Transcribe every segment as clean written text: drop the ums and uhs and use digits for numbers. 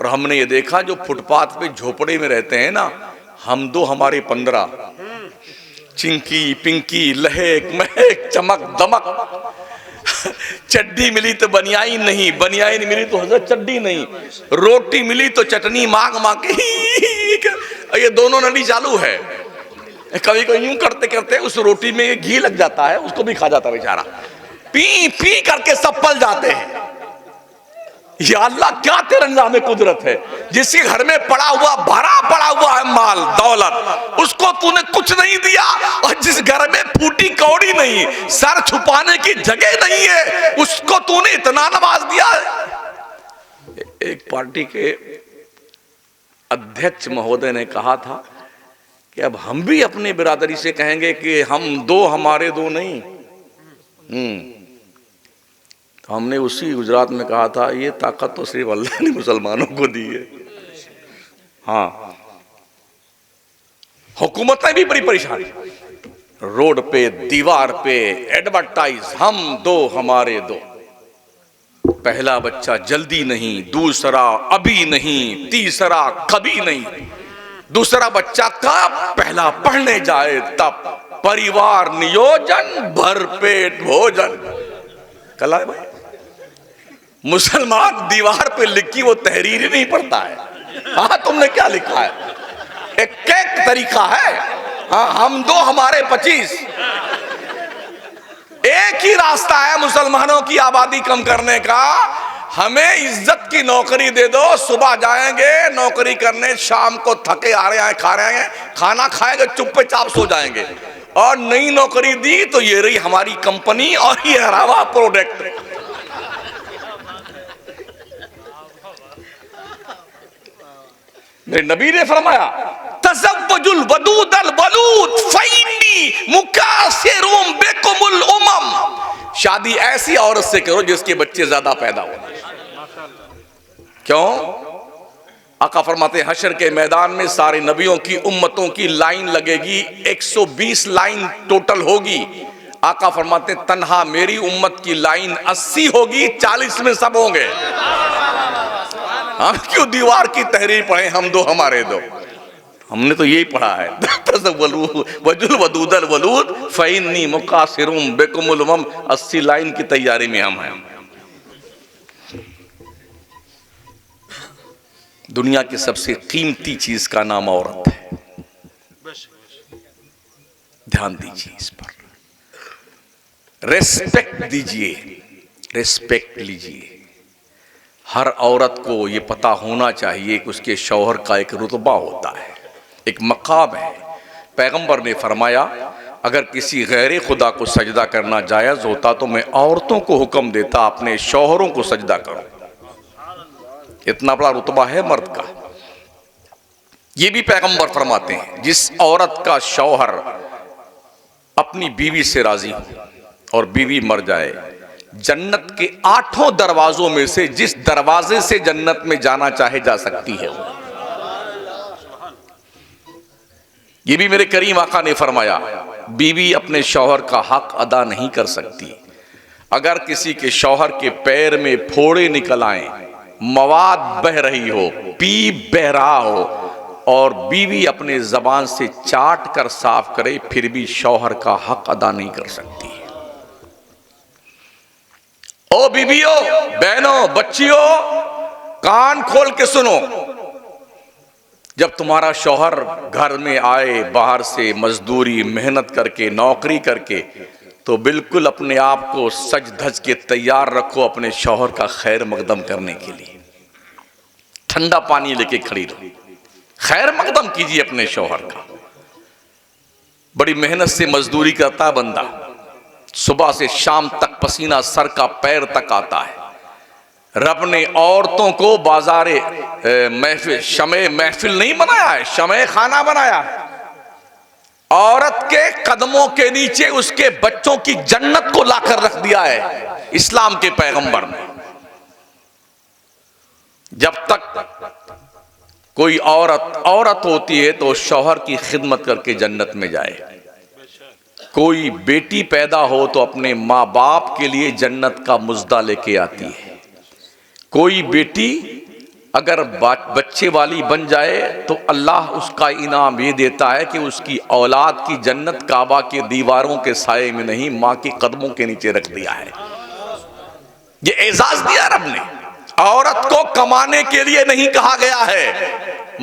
और हमने ये देखा जो फुटपाथ पे झोपड़े में रहते हैं ना, हम दो हमारे 15, चिंकी पिंकी लहेक महक चमक दमक, चड्डी मिली तो बनियाई नहीं, बनियाई नहीं मिली तो हजरत चड्डी नहीं, रोटी मिली तो चटनी मांग मांग के ये दोनों नली चालू है। कभी कभी यूं करते करते उस रोटी में घी लग जाता है, उसको भी खा जाता है बेचारा, पी पी करके सब पल जाते हैं। या अल्लाह क्या तेरा निज़ाम कुदरत है, जिसके घर में पड़ा हुआ भरा पड़ा हुआ है माल दौलत, उसको तूने कुछ नहीं दिया, और जिस घर में फूटी कौड़ी नहीं, सर छुपाने की जगह नहीं है, उसको तूने इतना नवाज दिया है। एक पार्टी के अध्यक्ष महोदय ने कहा था कि अब हम भी अपने बिरादरी से कहेंगे कि हम दो हमारे दो नहीं। तो हमने उसी गुजरात में कहा था ये ताकत तो सिर्फ अल्लाह ने मुसलमानों को दी है। हाँ, हुकूमतें भी बड़ी परेशान, रोड पे दीवार पे एडवर्टाइज, हम दो हमारे दो, पहला बच्चा जल्दी नहीं, दूसरा अभी नहीं, तीसरा कभी नहीं, दूसरा बच्चा कब, पहला पढ़ने जाए तब, परिवार नियोजन भरपेट भोजन। कल है भाई, मुसलमान दीवार पे लिखी वो तहरीर ही नहीं पढ़ता है। हाँ, तुमने क्या लिखा है, एक तरीका है। हाँ, हम दो हमारे 25, एक ही रास्ता है मुसलमानों की आबादी कम करने का, हमें इज्जत की नौकरी दे दो, सुबह जाएंगे नौकरी करने, शाम को थके आ रहे हैं, खा रहे हैं, खाना खाएंगे, चुप्पे चाप सो जाएंगे, और नई नौकरी दी तो ये रही हमारी कंपनी और ये हरावा प्रोडक्ट। मेरे नबी ने फरमाया तज़व्वजुल वदूदल वलूद फ़इन्नी मुकासिरुम बिकुमुल उमम, शादी ऐसी औरत से करो जिसके बच्चे ज्यादा पैदा हो। क्यों? आका फरमाते हैं हशर के मैदान में सारे नबियों की उम्मतों की लाइन लगेगी, 120 लाइन टोटल होगी। आका फरमाते तन्हा मेरी उम्मत की लाइन 80 होगी, 40 में सब होंगे। हम क्यों दीवार की तहरीर पढ़े, हम दो हमारे दो, हमने तो यही पढ़ा है। वजुल वदूदल वलूद फ़इन्नी मुकासिरुम बिकुमुल उमम, 80 लाइन की तैयारी में हम हैं। दुनिया की सबसे कीमती चीज का नाम औरत है, ध्यान दीजिए इस पर, रेस्पेक्ट दीजिए, रेस्पेक्ट लीजिए। हर औरत को ये पता होना चाहिए कि उसके शौहर का एक रुतबा होता है, एक मकाम है। पैगंबर ने फरमाया अगर किसी गैर खुदा को सजदा करना जायज़ होता तो मैं औरतों को हुक्म देता अपने शौहरों को सजदा करो। इतना बड़ा रुतबा है मर्द का। ये भी पैगंबर फरमाते हैं जिस औरत का शौहर अपनी बीवी से राजी हो और बीवी मर जाए, जन्नत के 8 दरवाजों में से जिस दरवाजे से जन्नत में जाना चाहे जा सकती है वो। ये भी मेरे करीम आका ने फरमाया बीवी अपने शौहर का हक अदा नहीं कर सकती। अगर किसी के शौहर के पैर में फोड़े निकल आए, मवाद बह रही हो, पी बह रहा हो और बीवी अपने जबान से चाट कर साफ करे, फिर भी शौहर का हक अदा नहीं कर सकती। ओ बीबियों, बहनों, बच्चियों, कान खोल के सुनो। जब तुम्हारा शौहर घर में आए बाहर से मजदूरी मेहनत करके नौकरी करके, तो बिल्कुल अपने आप को सज धज के तैयार रखो अपने शौहर का खैर मकदम करने के लिए। ठंडा पानी लेके खड़ी रहो, खैर मकदम कीजिए अपने शौहर का। बड़ी मेहनत से मजदूरी करता है बंदा, सुबह से शाम तक पसीना सर का पैर तक आता है। रब ने औरतों को बाजारे महफिल, शमे महफिल नहीं बनाया है, शमे खाना बनाया है। औरत के कदमों के नीचे उसके बच्चों की जन्नत को लाकर रख दिया है इस्लाम के पैगंबर ने। जब तक कोई औरत होती है तो शौहर की खिदमत करके जन्नत में जाए। कोई बेटी पैदा हो तो अपने माँ बाप के लिए जन्नत का मुज्दा लेके आती है। कोई बेटी अगर बच्चे वाली बन जाए तो अल्लाह उसका इनाम ये देता है कि उसकी औलाद की जन्नत काबा की दीवारों के साए में नहीं, माँ के कदमों के नीचे रख दिया है। ये एजाज दिया रब ने। औरत को कमाने के लिए नहीं कहा गया है,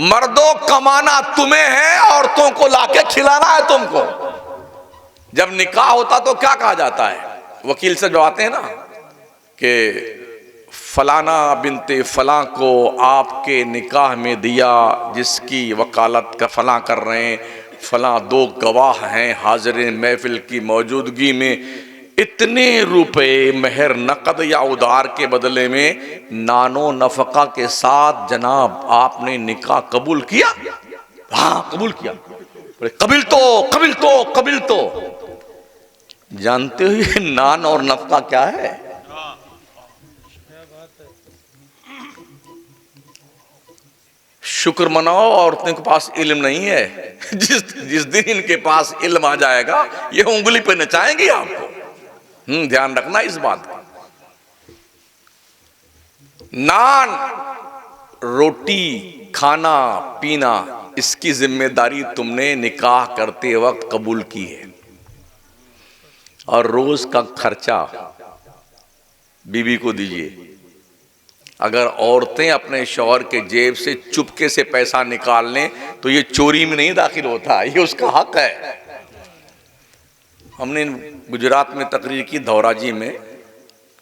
मर्दों कमाना तुम्हें है, औरतों को लाके खिलाना है तुमको। जब निकाह होता तो क्या कहा जाता है, वकील से जो आते हैं ना कि फलाना बिनते फलां को आपके निकाह में दिया, जिसकी वकालत का फलां कर रहे हैं, फलां दो गवाह हैं हाजिर महफिल की मौजूदगी में, इतने रुपए महर नकद या उधार के बदले में नानो नफका के साथ जनाब आपने निकाह कबूल किया। हाँ कबूल किया। कबिल तो कबिल तो कबिल तो। जानते हो ये नान और नफका क्या है? शुक्र मनाओ औरतों के पास इल्म नहीं है। जिस दिन इनके पास इल्म आ जाएगा ये उंगली पे नचाएंगे आपको। ध्यान रखना इस बात का। नान रोटी खाना पीना इसकी जिम्मेदारी तुमने निकाह करते वक्त कबूल की है, और रोज का खर्चा बीवी को दीजिए। अगर औरतें अपने शौहर के जेब से चुपके से पैसा निकाल लें तो ये चोरी में नहीं दाखिल होता, ये उसका हक है। हमने गुजरात में तकरीर की धौराजी में,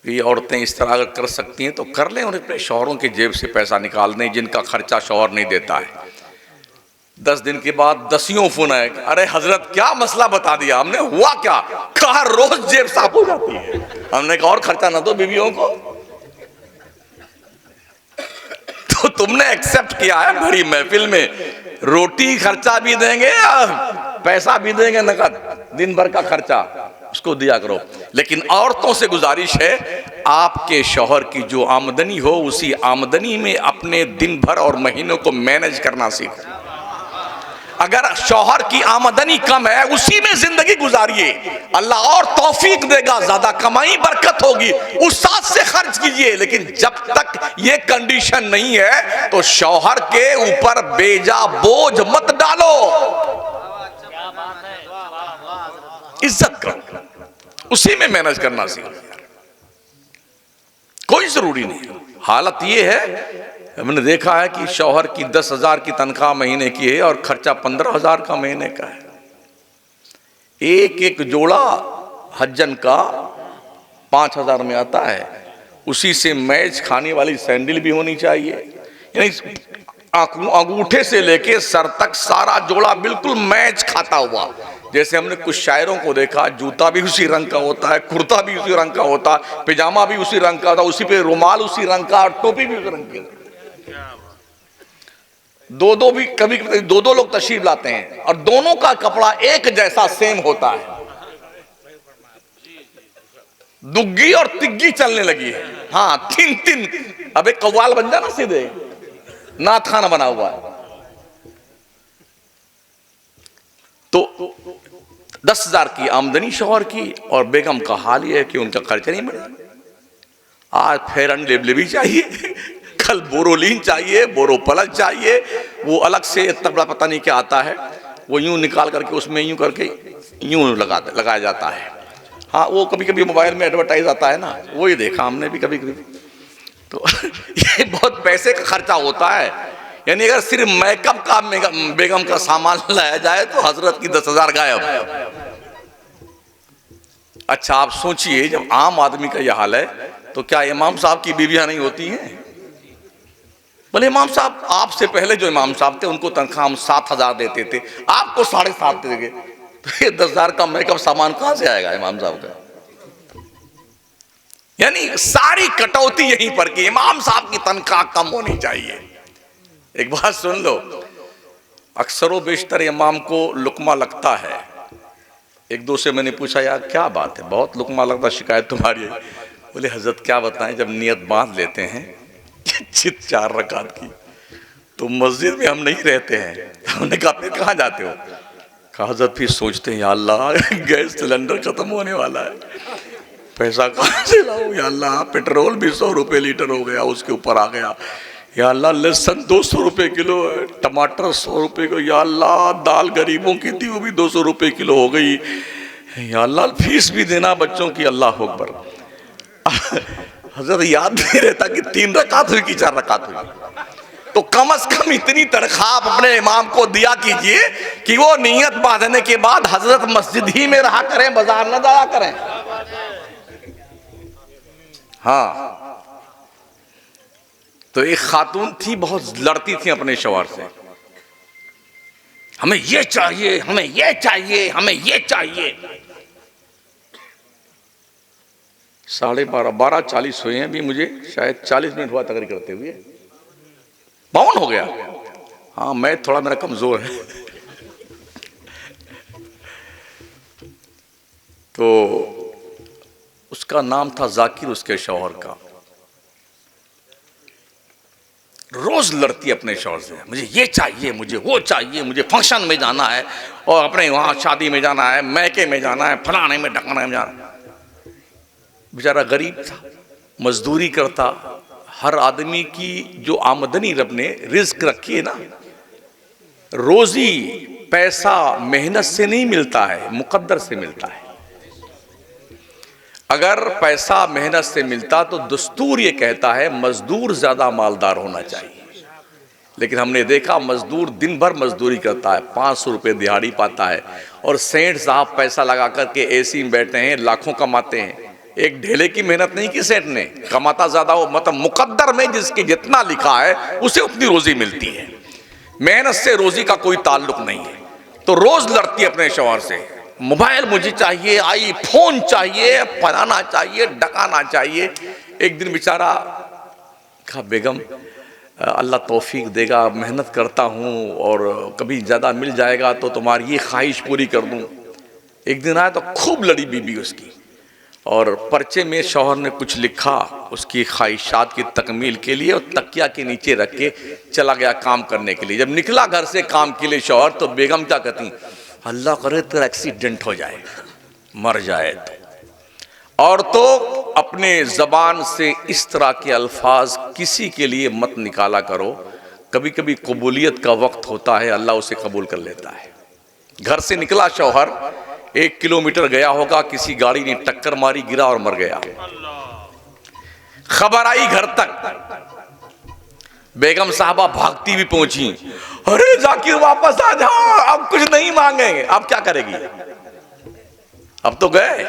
ये औरतें इस तरह अगर कर सकती हैं तो कर लें, और अपने शौहरों के जेब से पैसा निकाल दें जिनका खर्चा शौहर नहीं देता है। 10 दिन के बाद 10 फोन आए, अरे हजरत क्या मसला बता दिया। हमने हुआ क्या? कहा रोज जेब साफ हो जाती है। हमने कहा और खर्चा ना दो बीवियों को। तो तुमने एक्सेप्ट किया है बड़ी महफिल में, रोटी खर्चा भी देंगे पैसा भी देंगे नकद, दिन भर का खर्चा उसको दिया करो। लेकिन औरतों से गुजारिश है, आपके शौहर की जो आमदनी हो उसी आमदनी में अपने दिन भर और महीनों को मैनेज करना सीखो। अगर शौहर की आमदनी कम है उसी में जिंदगी गुजारिए, अल्लाह और तौफीक देगा, ज्यादा कमाई बरकत होगी, उस साथ से खर्च कीजिए। लेकिन जब तक ये कंडीशन नहीं है तो शौहर के ऊपर बेजा बोझ मत डालो। इज्जत करो, उसी में मैनेज करना सीखो। कोई जरूरी नहीं। हालत ये है, हमने देखा है कि शौहर की 10,000 की तनख्वाह महीने की है और खर्चा 15,000 का महीने का है। एक एक जोड़ा हज्जन का 5,000 में आता है, उसी से मैच खाने वाली सैंडल भी होनी चाहिए। यानी अंगूठे से लेके सर तक सारा जोड़ा बिल्कुल मैच खाता हुआ। जैसे हमने कुछ शायरों को देखा, जूता भी उसी रंग का होता है, कुर्ता भी उसी रंग का होता है, पैजामा भी उसी रंग का होता है, उसी पे रुमाल उसी रंग का, और टोपी भी उसी रंग की। दो भी कभी दो लोग तशरीफ लाते हैं और दोनों का कपड़ा एक जैसा सेम होता है। दुग्गी और तिग्गी चलने लगी है। हाँ 3 अबे कव्वाल बन जाना सीधे, नाथ खाना बना हुआ है। तो 10,000 की आमदनी शौहर की, और बेगम का हाल यह है कि उनका खर्चा नहीं मिला। आज फेयर एंड लेवली चाहिए, कल बोरोलीन चाहिए, बोरोपलक चाहिए, वो अलग से इतना बड़ा पता नहीं क्या आता है, वो यूं निकाल करके उसमें यूं करके यूं लगाया जाता है। हाँ वो कभी कभी मोबाइल में एडवर्टाइज आता है ना, वो ही देखा हमने भी कभी कभी। तो ये बहुत पैसे का खर्चा होता है। यानी अगर सिर्फ मेकअप का बेगम का सामान लाया जाए तो हजरत की 10,000 गायब। अच्छा आप सोचिए, जब आम आदमी का यह हाल है तो क्या इमाम साहब की बीवियां नहीं होती हैं? बोले इमाम साहब आपसे पहले जो इमाम साहब थे उनको तनख्वाह हम 7,000 देते थे, आपको 7.5 देंगे, तो ये 10,000 का मेकअप सामान कहां से आएगा इमाम साहब का? यानी सारी कटौती यहीं पर कि इमाम साहब की तनख्वाह कम होनी चाहिए। एक बात सुन लो, अक्सरों बेशतर इमाम को लुकमा लगता है। एक दो से मैंने पूछा यार क्या बात है, बहुत लुकमा लगता, शिकायत तुम्हारी है। बोले हजरत क्या बताएं, जब नियत बांध लेते हैं चित 4 रकात की तो मस्जिद में हम नहीं रहते हैं। हमने कहा फिर कहाँ जाते हो? कहा हजरत फिर सोचते हैं या अल्लाह गैस सिलेंडर खत्म होने वाला है, पैसा कहाँ से लाऊं या अल्लाह, पेट्रोल भी 100 रुपये लीटर हो गया, उसके ऊपर आ गया, या अल्लाह लहसुन 200 रुपये किलो है, टमाटर 100 रुपये को, या अल्लाह दाल गरीबों की थी वो भी 200 रुपये किलो हो गई, या अल्लाह फीस भी देना बच्चों की। अल्लाह अकबर। हजरत याद नहीं रहता कि 3 रकात हुई कि 4 रकात हुई। तो कम से कम इतनी तनख्वाह आप अपने इमाम को दिया कीजिए कि वो नियत बांधने के बाद हजरत मस्जिद ही में रहा करें, बाजार न जाया करें। हाँ, तो एक खातून थी, बहुत लड़ती थी अपने शौहर से, हमें ये चाहिए, हमें ये चाहिए, हमें ये चाहिए। 12:40 हुए हैं, अभी मुझे शायद 40 मिनट हुआ तकरीर करते हुए, 52 हो गया। हाँ, मैं थोड़ा, मेरा कमजोर है। तो उसका नाम था जाकिर, उसके शौहर का। रोज लड़ती अपने शौहर से, मुझे ये चाहिए, मुझे वो चाहिए, मुझे फंक्शन में जाना है और अपने वहां शादी में जाना है, मैके में जाना है, फलाने में ढकाने में जाना है। बेचारा गरीब था, मजदूरी करता। हर आदमी की जो आमदनी रब ने रिज्क रखी है ना, रोजी पैसा मेहनत से नहीं मिलता है, मुकद्दर से मिलता है। अगर पैसा मेहनत से मिलता तो दस्तूर ये कहता है मजदूर ज्यादा मालदार होना चाहिए। लेकिन हमने देखा मजदूर दिन भर मजदूरी करता है, 500 रुपये दिहाड़ी पाता है, और सेठ साहब पैसा लगा करके एसी में बैठे हैं, लाखों कमाते हैं। एक ढेले की मेहनत नहीं की सेठ ने, कमाता ज्यादा हो, मतलब मुकद्दर में जिसके जितना लिखा है उसे उतनी रोजी मिलती है, मेहनत से रोजी का कोई ताल्लुक नहीं है। तो रोज लड़ती है अपने शौहर से, मोबाइल मुझे चाहिए, आईफोन चाहिए, फलाना चाहिए, डकाना चाहिए। एक दिन बेचारा कहा, बेगम अल्लाह तौफीक देगा, मेहनत करता हूँ और कभी ज़्यादा मिल जाएगा तो तुम्हारी ये ख्वाहिश पूरी कर दूँ। एक दिन आया तो खूब लड़ी बीबी उसकी, और पर्चे में शौहर ने कुछ लिखा उसकी ख्वाहिशात की तकमील के लिए, और तकिया के नीचे रख के चला गया काम करने के लिए। जब निकला घर से काम के लिए शौहर, तो बेगम क्या कहती, अल्लाह करे तेरा एक्सीडेंट हो जाए, मर जाए तो। और तो अपने जबान से इस तरह के अल्फाज किसी के लिए मत निकाला करो। कभी कभी कबूलियत का वक्त होता है, अल्लाह उसे कबूल कर लेता है। घर से निकला शौहर, 1 किलोमीटर गया होगा, किसी गाड़ी ने टक्कर मारी, गिरा और मर गया। खबर आई घर तक, बेगम साहबा भागती भी पहुंची, अरे जाकिर वापस आ जाओ, अब कुछ नहीं मांगेंगे। अब क्या करेगी, अब तो गए।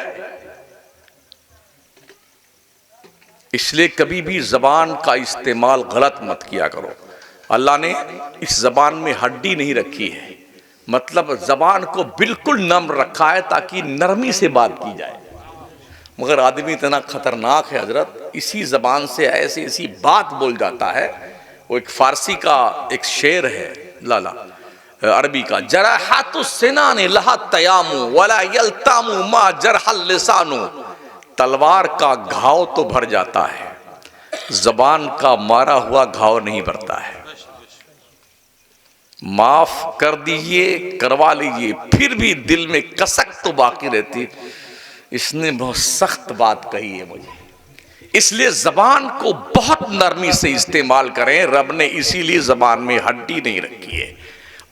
इसलिए कभी भी जबान का इस्तेमाल गलत मत किया करो। अल्लाह ने इस जबान में हड्डी नहीं रखी है, मतलब जबान को बिल्कुल नम्र रखा है ताकि नरमी से बात की जाए। मगर आदमी इतना खतरनाक है हजरत, इसी जबान से ऐसी ऐसी बात बोल जाता है। वो एक फारसी का एक शेर है, लाला अरबी का, जराहातु सिनान लहा तयामु वला यल्तामु मा जरहल लिसानु। तलवार का घाव तो भर जाता है, जबान का मारा हुआ घाव नहीं भरता है। माफ कर दीजिए, करवा लीजिए, फिर भी दिल में कसक तो बाकी रहती, इसने बहुत सख्त बात कही है मुझे। इसलिए जबान को बहुत नरमी से इस्तेमाल करें। रब ने इसीलिए जबान में हड्डी नहीं रखी है।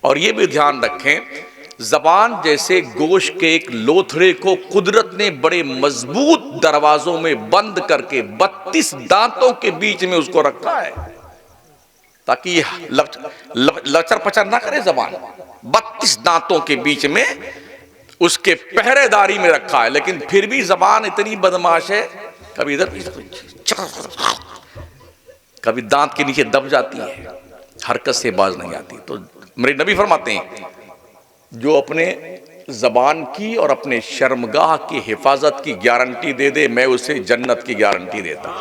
और ये भी ध्यान रखें, जबान जैसे गोश्त के एक लोथड़े को कुदरत ने बड़े मजबूत दरवाजों में बंद करके 32 दांतों के बीच में उसको रखा है ताकि लचर पचर ना करे जबान। 32 दांतों के बीच में उसके पहरेदारी में रखा है। लेकिन फिर भी जबान इतनी बदमाश है, कभी इधर कभी दांत के नीचे दब जाती है, हरकत से बाज नहीं आती। तो मेरे नबी फरमाते हैं, जो अपने जबान की और अपने शर्मगाह की हिफाजत की गारंटी दे दे, मैं उसे जन्नत की गारंटी देता।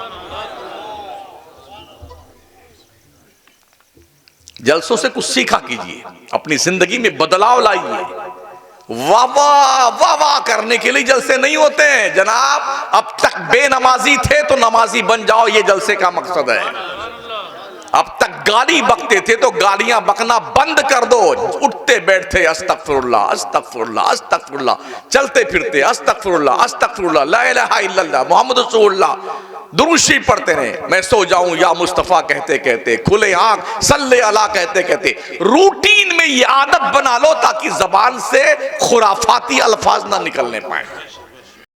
जलसों से कुछ सीखा कीजिए, अपनी जिंदगी में बदलाव लाइए। वाह वाह वाह वाह करने के लिए जलसे नहीं होते हैं जनाब। अब तक बेनमाजी थे तो नमाजी बन जाओ, ये जलसे का मकसद है। अब तक गाली बकते थे तो गालियां बकना बंद कर दो। उठते बैठते अस्तगफिरुल्लाह अस्तगफिरुल्लाह अस्तगफिरुल्लाह, चलते फिरते अस्तगफिरुल्लाह अस्तगफिरुल्लाह, ला इलाहा इल्लल्लाह मुहम्मद रसूलुल्लाह, दुरूशी पढ़ते रहे, मैं सो जाऊं या मुस्तफ़ा कहते कहते, खुले आंख सल्ले अला कहते कहते। रूटीन में ये आदत बना लो ताकि जबान से खुराफाती अल्फाज ना निकलने पाए।